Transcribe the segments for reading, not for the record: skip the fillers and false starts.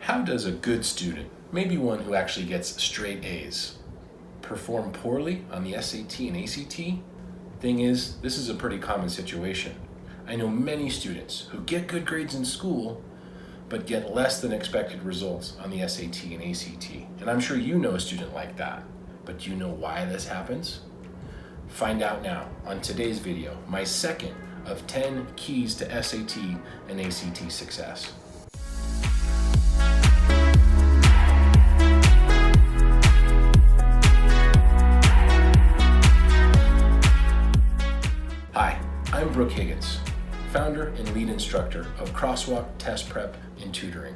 How does a good student, maybe one who actually gets straight A's, perform poorly on the SAT and ACT? Thing is, this is a pretty common situation. I know many students who get good grades in school, but get less than expected results on the SAT and ACT. And I'm sure you know a student like that. But do you know why this happens? Find out now on today's video, my second of 10 keys to SAT and ACT success. Hi, I'm Brooke Higgins, founder and lead instructor of Crosswalk Test Prep and Tutoring.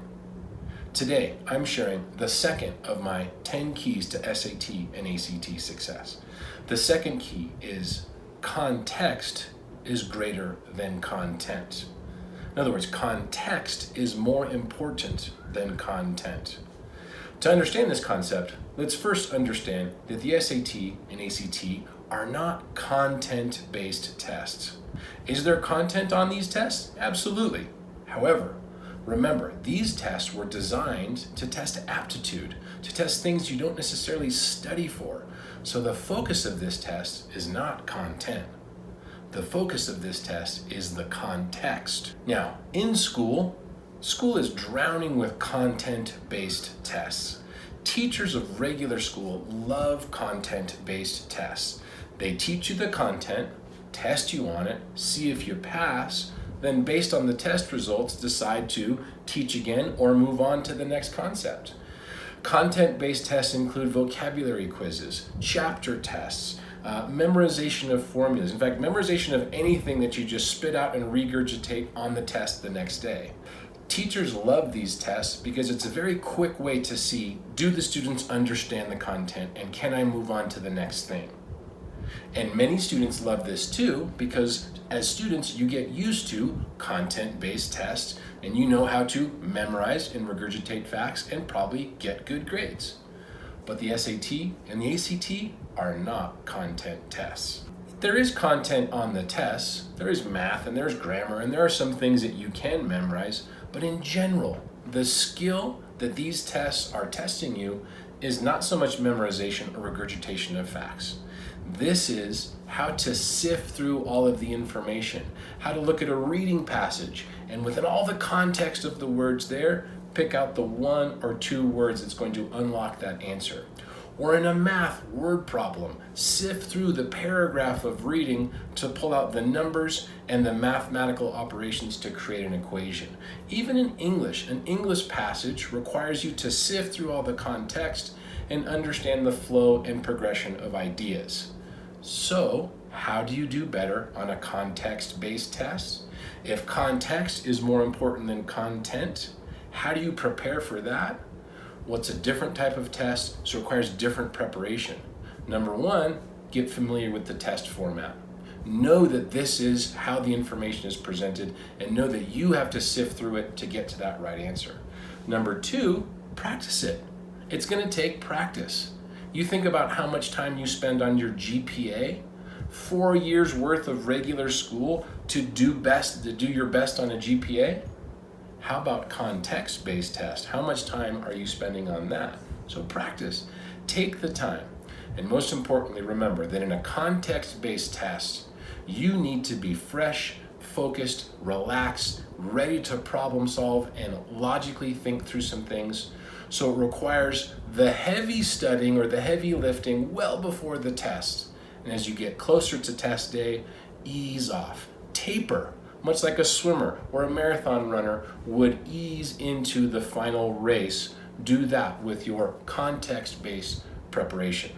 Today, I'm sharing the second of my 10 keys to SAT and ACT success. The second key is context is greater than content. In other words, context is more important than content. To understand this concept, let's first understand that the SAT and ACT are not content-based tests. Is there content on these tests? Absolutely. However, remember, these tests were designed to test aptitude, to test things you don't necessarily study for. So the focus of this test is not content. The focus of this test is the context. Now, in school is drowning with content-based tests. Teachers of regular school love content-based tests. They teach you the content, test you on it, see if you pass, then based on the test results, decide to teach again or move on to the next concept. Content-based tests include vocabulary quizzes, chapter tests, memorization of formulas. In fact, memorization of anything that you just spit out and regurgitate on the test the next day. Teachers love these tests because it's a very quick way to see, do the students understand the content and can I move on to the next thing? And many students love this too because as students you get used to content-based tests and you know how to memorize and regurgitate facts and probably get good grades. But the SAT and the ACT are not content tests. There is content on the tests, there is math and there's grammar and there are some things that you can memorize, but in general, the skill that these tests are testing you is not so much memorization or regurgitation of facts. This is how to sift through all of the information, how to look at a reading passage, and within all the context of the words there, pick out the one or two words that's going to unlock that answer. Or in a math word problem, sift through the paragraph of reading to pull out the numbers and the mathematical operations to create an equation. Even in English, an English passage requires you to sift through all the context and understand the flow and progression of ideas. So, how do you do better on a context-based test? If context is more important than content, how do you prepare for that? Well, it's a different type of test, so it requires different preparation. Number one, get familiar with the test format. Know that this is how the information is presented and know that you have to sift through it to get to that right answer. Number two, practice it. It's going to take practice. You think about how much time you spend on your GPA, 4 years worth of regular school to do your best on a GPA. How about context-based tests? How much time are you spending on that? So practice, take the time. And most importantly, remember that in a context-based test, you need to be fresh, focused, relaxed, ready to problem solve and logically think through some things. So it requires the heavy studying or the heavy lifting well before the test. And as you get closer to test day, ease off, taper, much like a swimmer or a marathon runner would ease into the final race. Do that with your context-based preparation.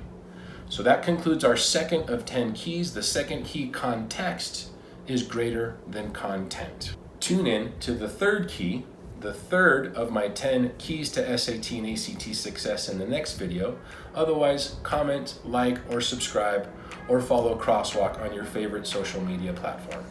So that concludes our second of 10 keys. The second key, context, is greater than content. Tune in to the third key, the third of my 10 keys to SAT and ACT success in the next video. Otherwise, comment, like, or subscribe, or follow Crosswalk on your favorite social media platform.